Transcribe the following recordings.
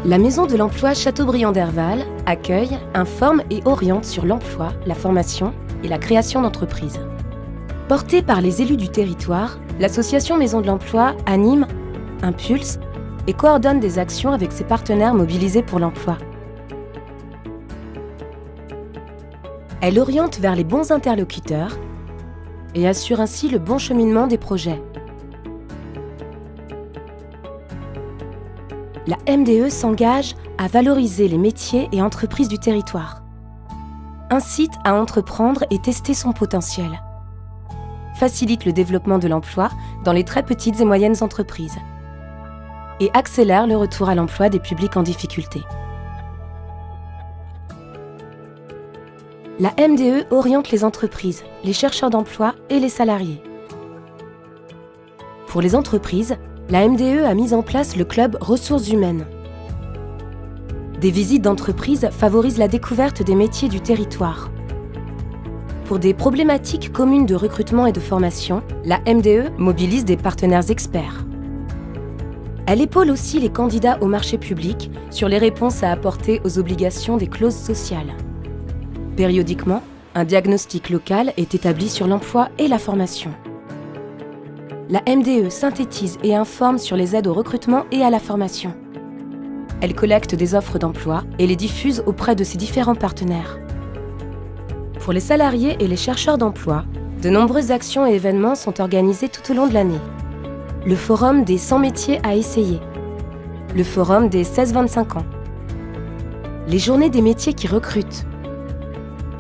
La Maison de l'Emploi Châteaubriand-Derval accueille, informe et oriente sur l'emploi, la formation et la création d'entreprises. Portée par les élus du territoire, l'association Maison de l'Emploi anime, impulse et coordonne des actions avec ses partenaires mobilisés pour l'emploi. Elle oriente vers les bons interlocuteurs et assure ainsi le bon cheminement des projets. La MDE s'engage à valoriser les métiers et entreprises du territoire, incite à entreprendre et tester son potentiel, facilite le développement de l'emploi dans les très petites et moyennes entreprises et accélère le retour à l'emploi des publics en difficulté. La MDE oriente les entreprises, les chercheurs d'emploi et les salariés. Pour les entreprises, la MDE a mis en place le club Ressources humaines. Des visites d'entreprise favorisent la découverte des métiers du territoire. Pour des problématiques communes de recrutement et de formation, la MDE mobilise des partenaires experts. Elle épaule aussi les candidats au marché public sur les réponses à apporter aux obligations des clauses sociales. Périodiquement, un diagnostic local est établi sur l'emploi et la formation. La MDE synthétise et informe sur les aides au recrutement et à la formation. Elle collecte des offres d'emploi et les diffuse auprès de ses différents partenaires. Pour les salariés et les chercheurs d'emploi, de nombreuses actions et événements sont organisés tout au long de l'année. Le forum des 100 métiers à essayer, le forum des 16-25 ans, les journées des métiers qui recrutent.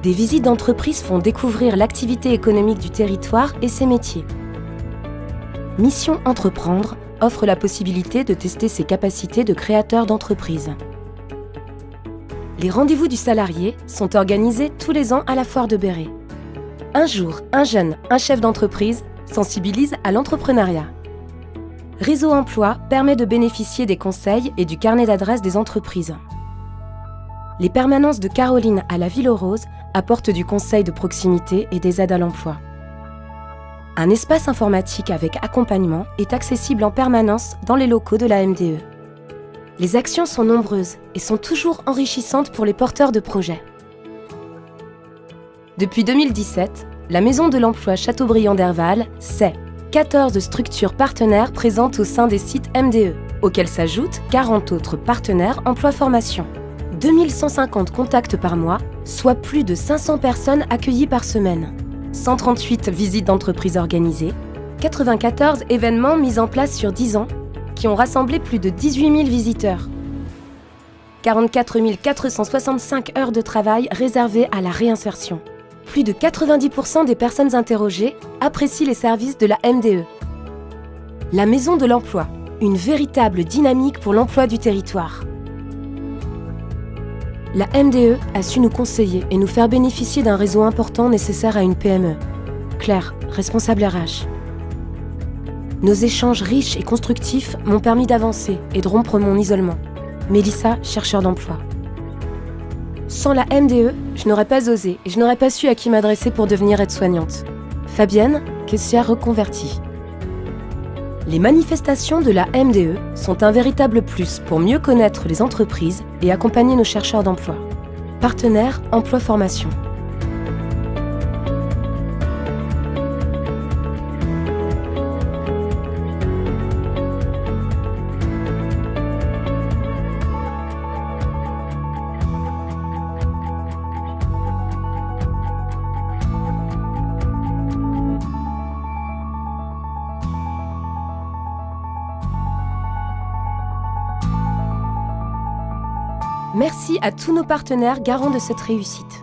Des visites d'entreprises font découvrir l'activité économique du territoire et ses métiers. Mission Entreprendre offre la possibilité de tester ses capacités de créateur d'entreprise. Les rendez-vous du salarié sont organisés tous les ans à la foire de Béret. Un jour, un jeune, un chef d'entreprise sensibilise à l'entrepreneuriat. Réseau Emploi permet de bénéficier des conseils et du carnet d'adresses des entreprises. Les permanences de Caroline à la Ville-aux-Roses apportent du conseil de proximité et des aides à l'emploi. Un espace informatique avec accompagnement est accessible en permanence dans les locaux de la MDE. Les actions sont nombreuses et sont toujours enrichissantes pour les porteurs de projets. Depuis 2017, la Maison de l'Emploi Châteaubriand-Derval, c'est 14 structures partenaires présentes au sein des sites MDE, auxquels s'ajoutent 40 autres partenaires emploi-formation. 2150 contacts par mois, soit plus de 500 personnes accueillies par semaine. 138 visites d'entreprises organisées, 94 événements mis en place sur 10 ans qui ont rassemblé plus de 18 000 visiteurs. 44 465 heures de travail réservées à la réinsertion. Plus de 90% des personnes interrogées apprécient les services de la MDE. La Maison de l'Emploi, une véritable dynamique pour l'emploi du territoire. La MDE a su nous conseiller et nous faire bénéficier d'un réseau important nécessaire à une PME. Claire, responsable RH. Nos échanges riches et constructifs m'ont permis d'avancer et de rompre mon isolement. Mélissa, chercheur d'emploi. Sans la MDE, je n'aurais pas osé et je n'aurais pas su à qui m'adresser pour devenir aide-soignante. Fabienne, caissière reconvertie. Les manifestations de la MDE sont un véritable plus pour mieux connaître les entreprises et accompagner nos chercheurs d'emploi. Partenaire emploi-formation. Merci à tous nos partenaires garants de cette réussite.